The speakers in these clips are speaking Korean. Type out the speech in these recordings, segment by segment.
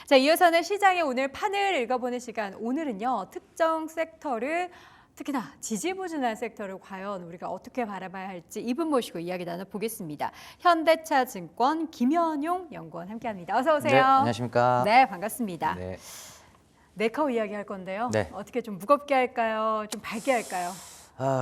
자, 이어서는 시장의 오늘 판을 읽어보는 시간. 오늘은요, 특정 섹터를 특히나 지지부진한 섹터를 과연 우리가 어떻게 바라봐야 할지 이분 모시고 이야기 나눠보겠습니다. 현대차증권 김현용 연구원 함께합니다. 어서 오세요. 네, 안녕하십니까. 네, 반갑습니다. 네. 네카우 이야기 할 건데요. 네. 어떻게 좀 무겁게 할까요? 좀 밝게 할까요?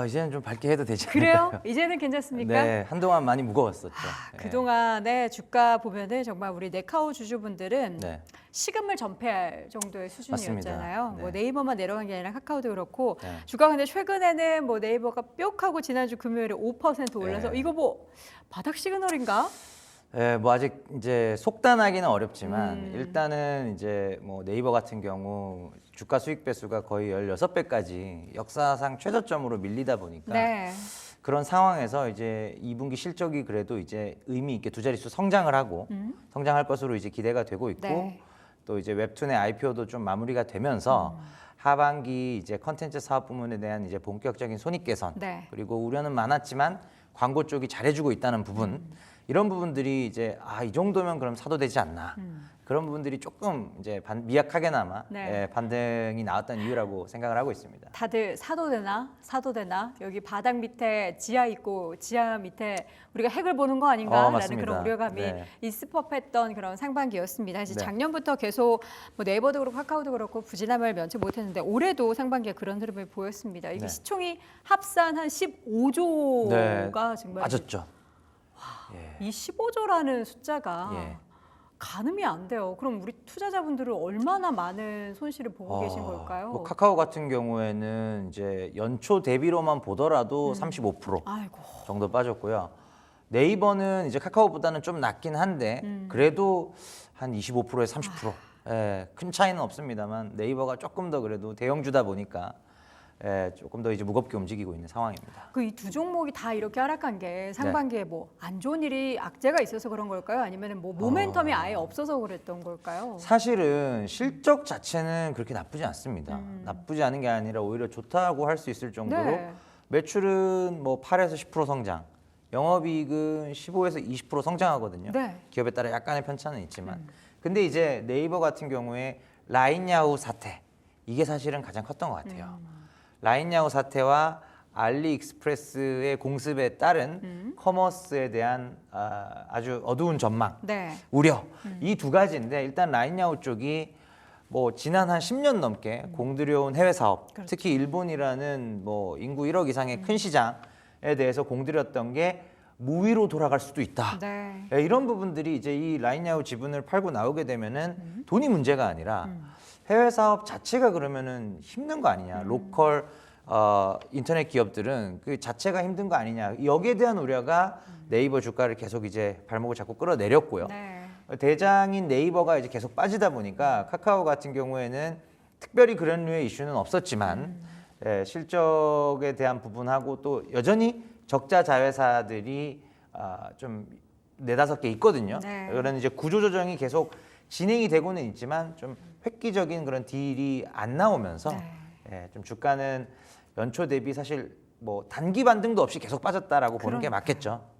이제는 좀 밝게 해도 되지 그래요? 않을까요? 이제는 괜찮습니까? 네, 한동안 많이 무거웠었죠. 네. 그동안의 주가 보면은 정말 우리 네카우 주주분들은 네. 식음을 전폐할 정도의 수준이었잖아요. 맞습니다. 네. 뭐 네이버만 내려간 게 아니라 카카오도 그렇고 네. 주가 근데 최근에는 뭐 네이버가 뿅하고 지난주 금요일에 5% 올라서 네. 이거 뭐 바닥 시그널인가? 네, 뭐 아직 이제 속단하기는 어렵지만 일단은 이제 뭐 네이버 같은 경우 주가 수익 배수가 거의 16배까지 역사상 최저점으로 밀리다 보니까 네. 그런 상황에서 이제 2분기 실적이 그래도 이제 의미 있게 두 자릿수 성장을 하고 성장할 것으로 이제 기대가 되고 있고 네. 또 이제 웹툰의 IPO도 좀 마무리가 되면서 하반기 이제 컨텐츠 사업 부문에 대한 이제 본격적인 손익 개선 네. 그리고 우려는 많았지만 광고 쪽이 잘해주고 있다는 부분 이런 부분들이 이제 이 정도면 그럼 사도 되지 않나 그런 부분들이 조금 이제 미약하게나마 네. 반등이 나왔던 이유라고 생각을 하고 있습니다. 다들 사도 되나? 사도 되나? 여기 바닥 밑에 지하 있고 지하 밑에 우리가 핵을 보는 거 아닌가라는 맞습니다. 그런 우려감이 네. 있을 법했던 그런 상반기였습니다. 사실 네. 작년부터 계속 뭐 네이버도 그렇고 카카오도 그렇고 부진함을 면치 못했는데 올해도 상반기에 그런 흐름을 보였습니다. 이게 네. 시총이 합산 한 15조가 네. 정말 맞았죠. 예. 이 15조라는 숫자가 예. 가늠이 안 돼요. 그럼 우리 투자자분들은 얼마나 많은 손실을 보고 계신 걸까요? 뭐 카카오 같은 경우에는 이제 연초 대비로만 보더라도 35% 아이고. 정도 빠졌고요. 네이버는 이제 카카오보다는 좀 낮긴 한데 그래도 한 25%에서 30%. 예, 큰 차이는 없습니다만 네이버가 조금 더 그래도 대형주다 보니까 조금 더 이제 무겁게 움직이고 있는 상황입니다. 그 이 두 종목이 다 이렇게 하락한 게 상반기에 뭐 안 좋은 일이 악재가 있어서 그런 걸까요? 아니면 뭐 모멘텀이 아예 없어서 그랬던 걸까요? 사실은 실적 자체는 그렇게 나쁘지 않습니다. 나쁘지 않은 게 아니라 오히려 좋다고 할 수 있을 정도로 네. 매출은 뭐 8에서 10% 성장, 영업이익은 15에서 20% 성장하거든요. 네. 기업에 따라 약간의 편차는 있지만. 근데 이제 네이버 같은 경우에 라인야후 사태, 이게 사실은 가장 컸던 것 같아요. 라인야후 사태와 알리익스프레스의 공습에 따른 커머스에 대한 아주 어두운 전망, 네. 우려 이 두 가지인데 일단 라인야후 쪽이 뭐 지난 한 10년 넘게 공들여온 해외 사업, 그렇죠. 특히 일본이라는 뭐 인구 1억 이상의 큰 시장에 대해서 공들였던 게 무위로 돌아갈 수도 있다. 네. 이런 부분들이 이제 이 라인야후 지분을 팔고 나오게 되면은 돈이 문제가 아니라 해외 사업 자체가 그러면은 힘든 거 아니냐. 로컬 인터넷 기업들은 그 자체가 힘든 거 아니냐. 여기에 대한 우려가 네이버 주가를 계속 이제 발목을 잡고 끌어내렸고요. 네. 대장인 네이버가 이제 계속 빠지다 보니까 카카오 같은 경우에는 특별히 그런 류의 이슈는 없었지만 실적에 대한 부분하고 또 여전히 적자 자회사들이 좀 4-5개 있거든요. 네. 그런 이제 구조조정이 계속 진행이 되고는 있지만 좀 획기적인 그런 딜이 안 나오면서 좀 주가는 연초 대비 사실 뭐 단기 반등도 없이 계속 빠졌다라고 보는 게 맞겠죠.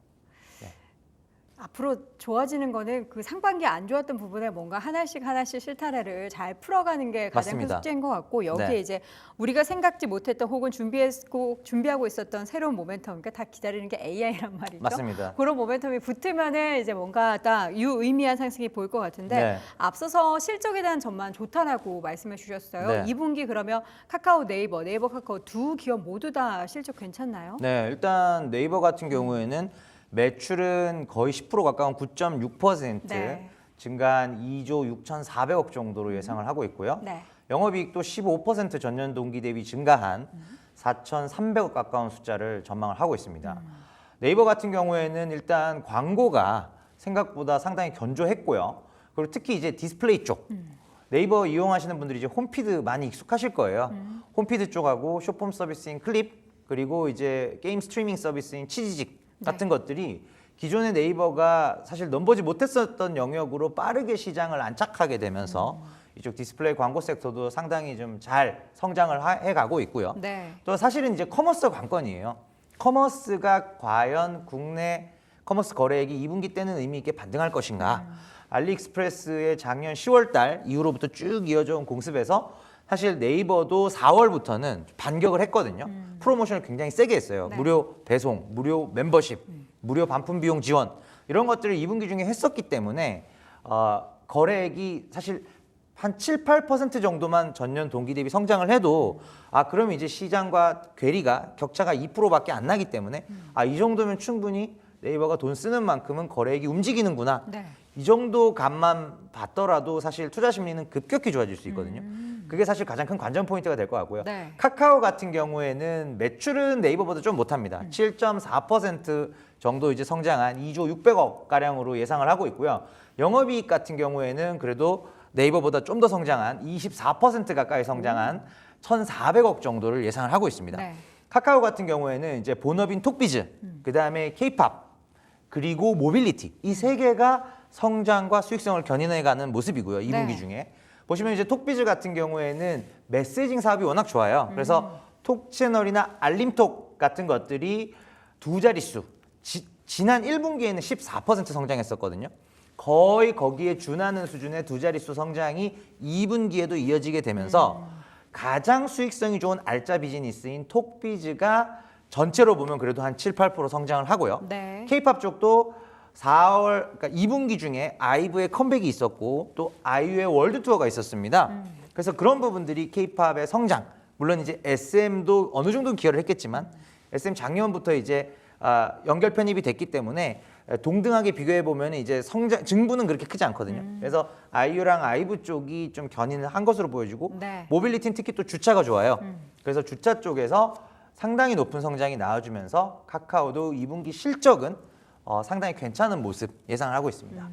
앞으로 좋아지는 거는 그 상반기 안 좋았던 부분에 뭔가 하나씩 실타래를 잘 풀어가는 게 가장 큰 맞습니다. 숙제인 것 같고 여기에 네. 이제 우리가 생각지 못했던 혹은 준비하고 있었던 새로운 모멘텀, 그러니까 다 기다리는 게 AI란 말이죠. 맞습니다. 그런 모멘텀이 붙으면은 이제 뭔가 딱 유의미한 상승이 보일 것 같은데 네. 앞서서 실적에 대한 전망 좋다라고 말씀해 주셨어요. 네. 2분기 그러면 카카오, 네이버 카카오 두 기업 모두 다 실적 괜찮나요? 네, 일단 네이버 같은 경우에는 매출은 거의 10% 가까운 9.6% 네. 증가한 2조 6,400억 정도로 예상을 하고 있고요. 네. 영업이익도 15% 전년 동기 대비 증가한 4,300억 가까운 숫자를 전망을 하고 있습니다. 네이버 같은 경우에는 일단 광고가 생각보다 상당히 견조했고요. 그리고 특히 이제 디스플레이 쪽 네이버 이용하시는 분들이 이제 홈피드 많이 익숙하실 거예요. 홈피드 쪽하고 쇼폼 서비스인 클립 그리고 이제 게임 스트리밍 서비스인 치지직 같은 것들이 기존의 네이버가 사실 넘보지 못했었던 영역으로 빠르게 시장을 안착하게 되면서 이쪽 디스플레이 광고 섹터도 상당히 좀 잘 성장을 해가고 있고요. 네. 또 사실은 이제 커머스 관건이에요. 커머스가 과연 국내 커머스 거래액이 2분기 때는 의미 있게 반등할 것인가? 알리익스프레스의 작년 10월 달 이후로부터 쭉 이어져 온 공습에서 사실 네이버도 4월부터는 반격을 했거든요. 프로모션을 굉장히 세게 했어요. 네. 무료 배송, 무료 멤버십, 무료 반품 비용 지원 이런 것들을 2분기 중에 했었기 때문에 거래액이 사실 한 7, 8% 정도만 전년 동기 대비 성장을 해도 그럼 이제 시장과 괴리가 격차가 2%밖에 안 나기 때문에 이 정도면 충분히 네이버가 돈 쓰는 만큼은 거래액이 움직이는구나. 네. 이 정도 감만 봤더라도 사실 투자 심리는 급격히 좋아질 수 있거든요. 그게 사실 가장 큰 관전 포인트가 될 것 같고요. 네. 카카오 같은 경우에는 매출은 네이버보다 좀 못합니다. 7.4% 정도 이제 성장한 2조 600억 가량으로 예상을 하고 있고요. 영업이익 같은 경우에는 그래도 네이버보다 좀 더 성장한 24% 가까이 성장한 1,400억 정도를 예상을 하고 있습니다. 네. 카카오 같은 경우에는 이제 본업인 톡비즈, 그다음에 케이팝, 그리고 모빌리티 이 세 개가 성장과 수익성을 견인해가는 모습이고요. 2분기 네. 중에 보시면 이제 톡비즈 같은 경우에는 메시징 사업이 워낙 좋아요. 그래서 톡 채널이나 알림톡 같은 것들이 두 자릿수 지난 1분기에는 14% 성장했었거든요. 거의 거기에 준하는 수준의 두 자릿수 성장이 2분기에도 이어지게 되면서 가장 수익성이 좋은 알짜 비즈니스인 톡비즈가 전체로 보면 그래도 한 7, 8% 성장을 하고요. 네. K-팝 쪽도 4월, 그러니까 2분기 중에 아이브의 컴백이 있었고 또 아이유의 월드 투어가 있었습니다. 그래서 그런 부분들이 K-팝의 성장, 물론 이제 SM도 어느 정도 기여를 했겠지만 SM 작년부터 이제 연결 편입이 됐기 때문에 동등하게 비교해 보면 이제 성장 증부는 그렇게 크지 않거든요. 그래서 아이유랑 아이브 쪽이 좀 견인을 한 것으로 보여지고 네. 모빌리티는 특히 또 주차가 좋아요. 그래서 주차 쪽에서 상당히 높은 성장이 나와주면서 카카오도 2분기 실적은 상당히 괜찮은 모습 예상을 하고 있습니다.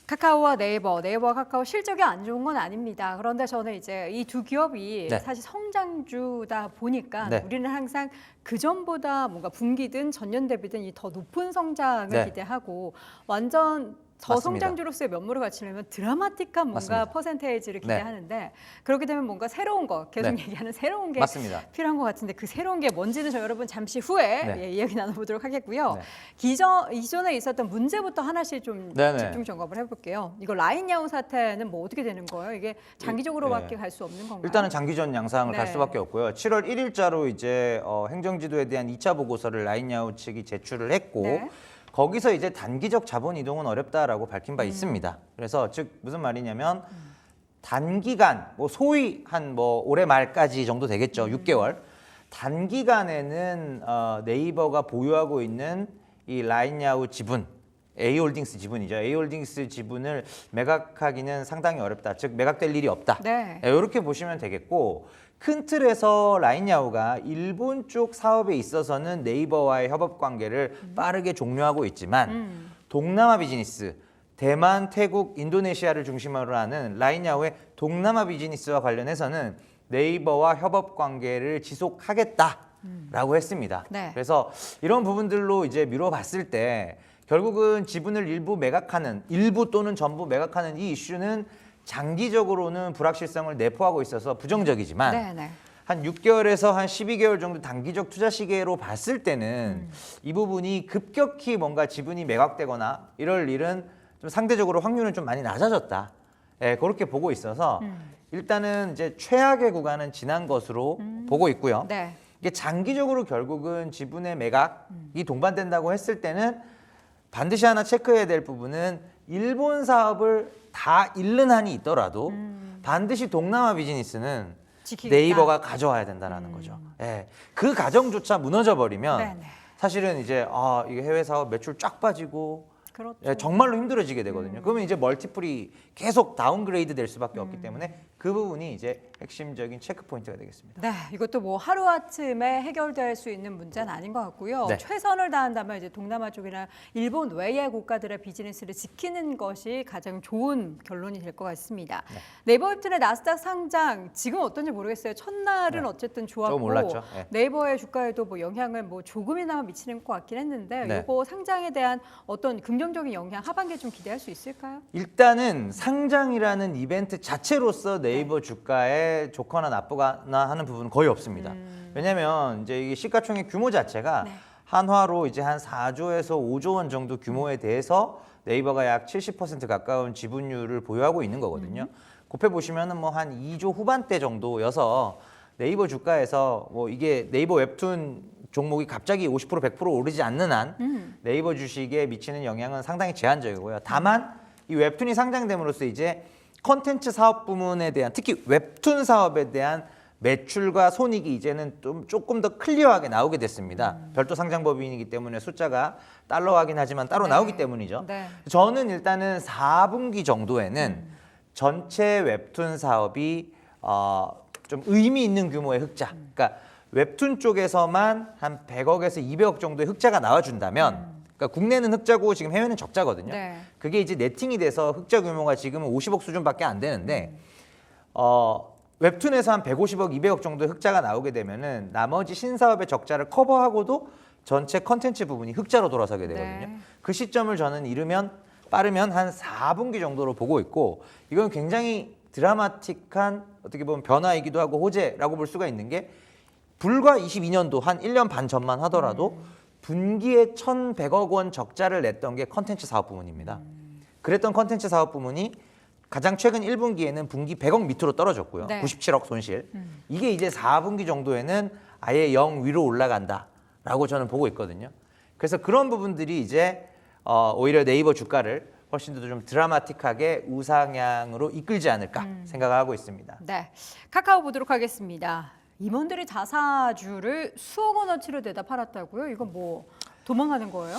카카오와 네이버와 카카오 실적이 안 좋은 건 아닙니다. 그런데 저는 이제 이 두 기업이 네. 사실 성장주다 보니까 네. 우리는 항상 그 전보다 뭔가 분기든 전년 대비든 이 더 높은 성장을 네. 기대하고 완전 맞습니다. 저성장주로서의 면모를 갖추려면 드라마틱한 뭔가 맞습니다. 퍼센테이지를 네. 기대하는데 그렇게 되면 뭔가 새로운 거 계속 네. 얘기하는 새로운 게 맞습니다. 필요한 것 같은데 그 새로운 게 뭔지는 저 여러분 잠시 후에 네. 이야기 나눠보도록 하겠고요. 네. 이전에 있었던 문제부터 하나씩 좀 네네. 집중 점검을 해볼게요. 이거 라인야후 사태는 뭐 어떻게 되는 거예요? 이게 장기적으로밖에 갈 수 없는 건가요? 일단은 장기전 양상을 갈 네. 수밖에 없고요. 7월 1일자로 이제 행정지도에 대한 2차 보고서를 라인야후 측이 제출을 했고 네. 거기서 이제 단기적 자본 이동은 어렵다라고 밝힌 바 있습니다. 그래서 즉 무슨 말이냐면 단기간 뭐 소위 한 뭐 올해 말까지 정도 되겠죠. 6개월. 단기간에는 네이버가 보유하고 있는 이 라인야후 지분 A홀딩스 지분이죠. A홀딩스 지분을 매각하기는 상당히 어렵다. 즉 매각될 일이 없다. 네. 이렇게 보시면 되겠고 큰 틀에서 라인야후가 일본 쪽 사업에 있어서는 네이버와의 협업 관계를 빠르게 종료하고 있지만 동남아 비즈니스 대만, 태국, 인도네시아를 중심으로 하는 라인야후의 동남아 비즈니스와 관련해서는 네이버와 협업 관계를 지속하겠다라고 했습니다. 네. 그래서 이런 부분들로 이제 미뤄봤을 때 결국은 지분을 일부 또는 전부 매각하는 이 이슈는 장기적으로는 불확실성을 내포하고 있어서 부정적이지만 네네. 한 6개월에서 한 12개월 정도 단기적 투자 시계로 봤을 때는 이 부분이 급격히 뭔가 지분이 매각되거나 이럴 일은 좀 상대적으로 확률은 좀 많이 낮아졌다. 그렇게 보고 있어서 일단은 이제 최악의 구간은 지난 것으로 보고 있고요. 네. 이게 장기적으로 결국은 지분의 매각이 동반된다고 했을 때는 반드시 하나 체크해야 될 부분은 일본 사업을 다 잃는 한이 있더라도 반드시 동남아 비즈니스는 지키겠다. 네이버가 가져와야 된다는 거죠. 그 가정조차 무너져 버리면 네네. 사실은 이제 이게 해외 사업 매출 쫙 빠지고 그렇죠. 정말로 힘들어지게 되거든요. 그러면 이제 멀티플이 계속 다운그레이드 될 수밖에 없기 때문에 그 부분이 이제 핵심적인 체크 포인트가 되겠습니다. 네, 이것도 뭐 하루아침에 해결될 수 있는 문제는 아닌 것 같고요. 네. 최선을 다한다면 이제 동남아 쪽이나 일본 외의 국가들의 비즈니스를 지키는 것이 가장 좋은 결론이 될 것 같습니다. 네이버 웹툰의 나스닥 상장 지금 어떤지 모르겠어요. 첫날은 네. 어쨌든 좋았고 조금 올랐죠. 네. 네이버의 주가에도 뭐 영향을 뭐 조금이나마 미치는 것 같긴 했는데 네. 이거 상장에 대한 어떤 긍정적인 영향 하반기에 좀 기대할 수 있을까요? 일단은 상장이라는 이벤트 자체로서 네이버 주가에 좋거나 나쁘거나 하는 부분은 거의 없습니다. 왜냐하면 이제 이게 시가총액 규모 자체가 네. 한화로 이제 한 4조에서 5조 원 정도 규모에 대해서 네이버가 약 70% 가까운 지분율을 보유하고 있는 거거든요. 곱해 보시면은 뭐 한 2조 후반대 정도여서 네이버 주가에서 뭐 이게 네이버 웹툰 종목이 갑자기 50% 100% 오르지 않는 한 네이버 주식에 미치는 영향은 상당히 제한적이고요. 다만 이 웹툰이 상장됨으로써 이제 컨텐츠 사업 부문에 대한 특히 웹툰 사업에 대한 매출과 손익이 이제는 좀 조금 더 클리어하게 나오게 됐습니다. 별도 상장법인이기 때문에 숫자가 달러화긴 하지만 따로 네. 나오기 때문이죠. 네. 저는 일단은 4분기 정도에는 전체 웹툰 사업이 좀 의미 있는 규모의 흑자. 그러니까 웹툰 쪽에서만 한 100억에서 200억 정도의 흑자가 나와준다면, 그러니까 국내는 흑자고 지금 해외는 적자거든요. 네. 그게 이제 네팅이 돼서 흑자 규모가 지금은 50억 수준밖에 안 되는데, 웹툰에서 한 150억, 200억 정도의 흑자가 나오게 되면은 나머지 신사업의 적자를 커버하고도 전체 컨텐츠 부분이 흑자로 돌아서게 되거든요. 네. 그 시점을 저는 빠르면 한 4분기 정도로 보고 있고, 이건 굉장히 드라마틱한 어떻게 보면 변화이기도 하고 호재라고 볼 수가 있는 게, 불과 22년도 한 1년 반 전만 하더라도 분기에 1,100억 원 적자를 냈던 게 컨텐츠 사업 부문입니다. 그랬던 컨텐츠 사업 부문이 가장 최근 1분기에는 분기 100억 밑으로 떨어졌고요. 네. 97억 손실. 이게 이제 4분기 정도에는 아예 0 위로 올라간다라고 저는 보고 있거든요. 그래서 그런 부분들이 이제 오히려 네이버 주가를 훨씬 더 좀 드라마틱하게 우상향으로 이끌지 않을까 생각하고 있습니다. 네, 카카오 보도록 하겠습니다. 임원들이 자사주를 수억 원어치로 내다 팔았다고요? 이건 뭐 도망가는 거예요?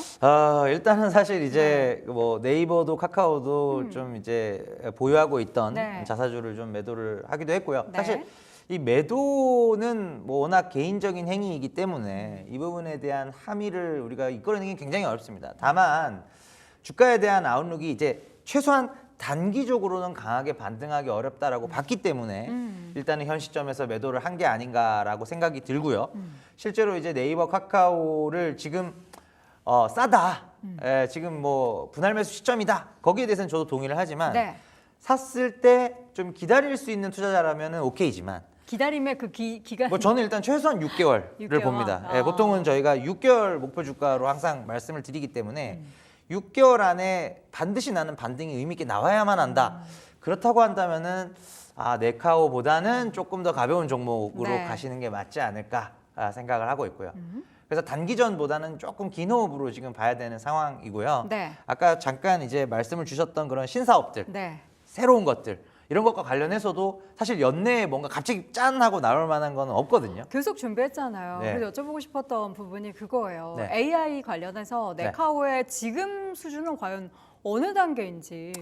일단은 사실 이제 뭐 네이버도 카카오도 좀 이제 보유하고 있던 네. 자사주를 좀 매도를 하기도 했고요. 네. 사실 이 매도는 뭐 워낙 개인적인 행위이기 때문에 이 부분에 대한 함의를 우리가 이끌어내기 굉장히 어렵습니다. 다만 주가에 대한 아웃룩이 이제 최소한 단기적으로는 강하게 반등하기 어렵다라고 봤기 때문에 일단은 현 시점에서 매도를 한 게 아닌가라고 생각이 들고요. 실제로 이제 네이버 카카오를 지금 싸다. 지금 뭐 분할 매수 시점이다. 거기에 대해서는 저도 동의를 하지만 네. 샀을 때 좀 기다릴 수 있는 투자자라면은 오케이지만 기다림의 그 기간. 뭐 저는 일단 최소한 6개월을 6개월? 봅니다. 아. 보통은 저희가 6개월 목표 주가로 항상 말씀을 드리기 때문에 6개월 안에 반드시 나는 반등이 의미 있게 나와야만 한다. 그렇다고 한다면은 네카오보다는 조금 더 가벼운 종목으로 네. 가시는 게 맞지 않을까 생각을 하고 있고요. 그래서 단기전보다는 조금 긴 호흡으로 지금 봐야 되는 상황이고요. 네. 아까 잠깐 이제 말씀을 주셨던 그런 신사업들, 네. 새로운 것들 이런 것과 관련해서도 사실 연내에 뭔가 갑자기 짠 하고 나올 만한 건 없거든요. 계속 준비했잖아요. 네. 그래서 여쭤보고 싶었던 부분이 그거예요. 네. AI 관련해서 네. 네카오의 지금 수준은 과연 어느 단계인지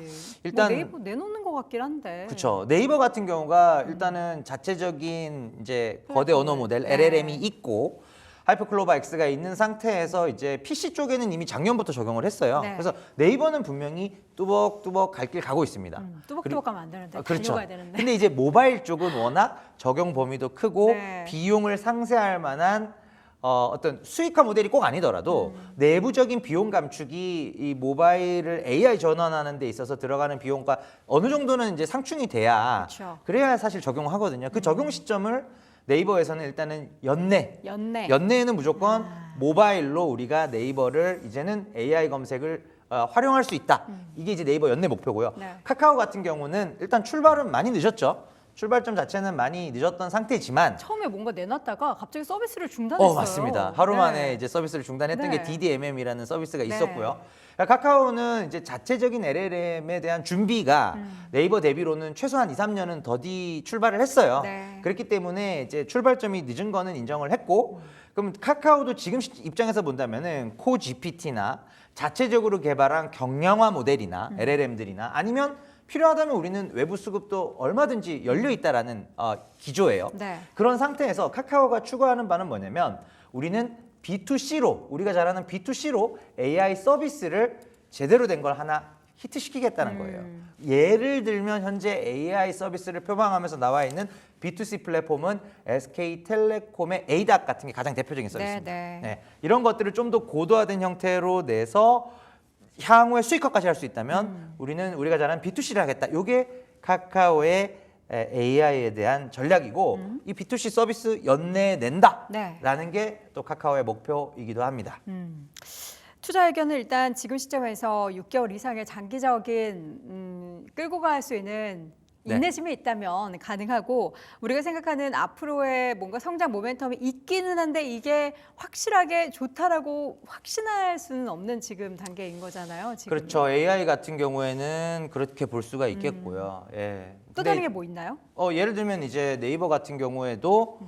일단- 뭐 네이버 내놓는 것 같긴 한데. 그렇죠. 네이버 같은 경우가 일단은 자체적인 이제 거대 언어 모델 네. LLM이 있고 하이퍼클로바 X가 있는 상태에서 이제 PC 쪽에는 이미 작년부터 적용을 했어요. 네. 그래서 네이버는 분명히 뚜벅뚜벅 갈 길 가고 있습니다. 뚜벅뚜벅 가면 안 되는데 그렇죠. 달려가야 되는데. 근데 이제 모바일 쪽은 워낙 적용 범위도 크고 네. 비용을 상쇄할 만한 어떤 수익화 모델이 꼭 아니더라도 내부적인 비용 감축이 이 모바일을 AI 전환하는 데 있어서 들어가는 비용과 어느 정도는 이제 상충이 돼야 그렇죠. 그래야 사실 적용하거든요. 그 적용 시점을 네이버에서는 일단은 연내에는 무조건 모바일로 우리가 네이버를 이제는 AI 검색을 활용할 수 있다. 이게 이제 네이버 연내 목표고요. 네. 카카오 같은 경우는 일단 출발은 많이 늦었죠. 출발점 자체는 많이 늦었던 상태지만 처음에 뭔가 내놨다가 갑자기 서비스를 중단했어요. 맞습니다. 하루 네. 만에 이제 서비스를 중단했던 네. 게 DDMM이라는 서비스가 네. 있었고요. 그러니까 카카오는 이제 자체적인 LLM에 대한 준비가 네이버 대비로는 최소한 2, 3년은 더디 출발을 했어요. 네. 그렇기 때문에 이제 출발점이 늦은 거는 인정을 했고, 그럼 카카오도 지금 입장에서 본다면은 코 GPT나 자체적으로 개발한 경량화 모델이나 LLM들이나 아니면 필요하다면 우리는 외부 수급도 얼마든지 열려 있다라는 기조예요. 네. 그런 상태에서 카카오가 추구하는 바는 뭐냐면 우리는 B2C로 우리가 잘 아는 B2C로 AI 서비스를 제대로 된 걸 하나 히트시키겠다는 거예요. 예를 들면 현재 AI 서비스를 표방하면서 나와 있는 B2C 플랫폼은 SK텔레콤의 에이닥 같은 게 가장 대표적인 서비스입니다. 네. 이런 것들을 좀 더 고도화된 형태로 내서 향후에 수익화까지 할 수 있다면 우리가 잘 아는 B2C를 하겠다. 이게 카카오의 AI에 대한 전략이고 이 B2C 서비스 연내낸다라는 네. 게 또 카카오의 목표이기도 합니다. 투자 의견은 일단 지금 시점에서 6개월 이상의 장기적인 끌고 갈 수 있는 네. 인내심이 있다면 가능하고 우리가 생각하는 앞으로의 뭔가 성장 모멘텀이 있기는 한데 이게 확실하게 좋다라고 확신할 수는 없는 지금 단계인 거잖아요. 지금. 그렇죠. AI 같은 경우에는 그렇게 볼 수가 있겠고요. 예. 또 다른 게 뭐 있나요? 예를 들면 이제 네이버 같은 경우에도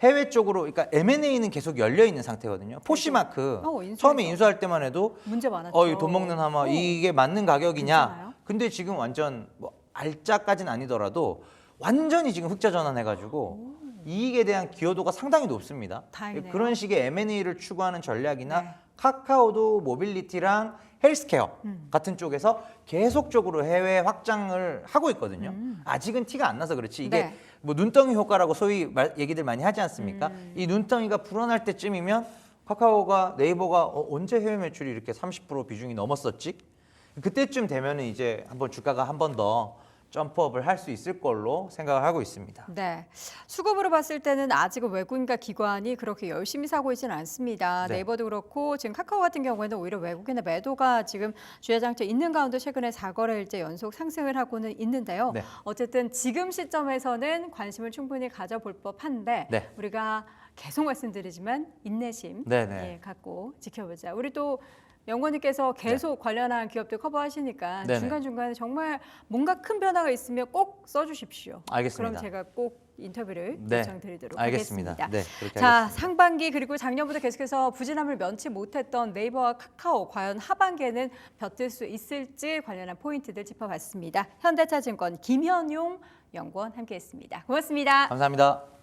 해외 쪽으로, 그러니까 M&A는 계속 열려 있는 상태거든요. 포시마크 처음에 인수할 때만 해도 문제 많았죠. 이거 돈 먹는 하마 이게 맞는 가격이냐? 괜찮아요? 근데 지금 완전 뭐 알짜까지는 아니더라도 완전히 지금 흑자 전환해가지고 이익에 대한 기여도가 상당히 높습니다. 다행이네요. 그런 식의 M&A를 추구하는 전략이나 네. 카카오도 모빌리티랑 헬스케어 같은 쪽에서 계속적으로 해외 확장을 하고 있거든요. 아직은 티가 안 나서 그렇지 이게 네. 뭐 눈덩이 효과라고 소위 얘기들 많이 하지 않습니까? 이 눈덩이가 불어날 때쯤이면 카카오가 네이버가 언제 해외 매출이 이렇게 30% 비중이 넘었었지? 그때쯤 되면은 이제 한번 주가가 한 번 더 점프업을 할 수 있을 걸로 생각을 하고 있습니다. 네, 수급으로 봤을 때는 아직은 외국인과 기관이 그렇게 열심히 사고 있지는 않습니다. 네. 네이버도 그렇고 지금 카카오 같은 경우에는 오히려 외국인의 매도가 지금 주야장터 있는 가운데 최근에 4거래일째 연속 상승을 하고는 있는데요. 네. 어쨌든 지금 시점에서는 관심을 충분히 가져볼 법한데 네. 우리가 계속 말씀드리지만 인내심 네네. 갖고 지켜보자. 우리 또 연구원님께서 계속 관련한 기업들 커버하시니까 네네. 중간중간에 정말 뭔가 큰 변화가 있으면 꼭 써주십시오. 알겠습니다. 그럼 제가 꼭 인터뷰를 네. 요청드리도록 알겠습니다. 하겠습니다. 네, 그렇게 자, 하겠습니다. 상반기 그리고 작년부터 계속해서 부진함을 면치 못했던 네이버와 카카오 과연 하반기에는 벼틀 수 있을지 관련한 포인트들 짚어봤습니다. 현대차증권 김현용 연구원 함께했습니다. 고맙습니다. 감사합니다.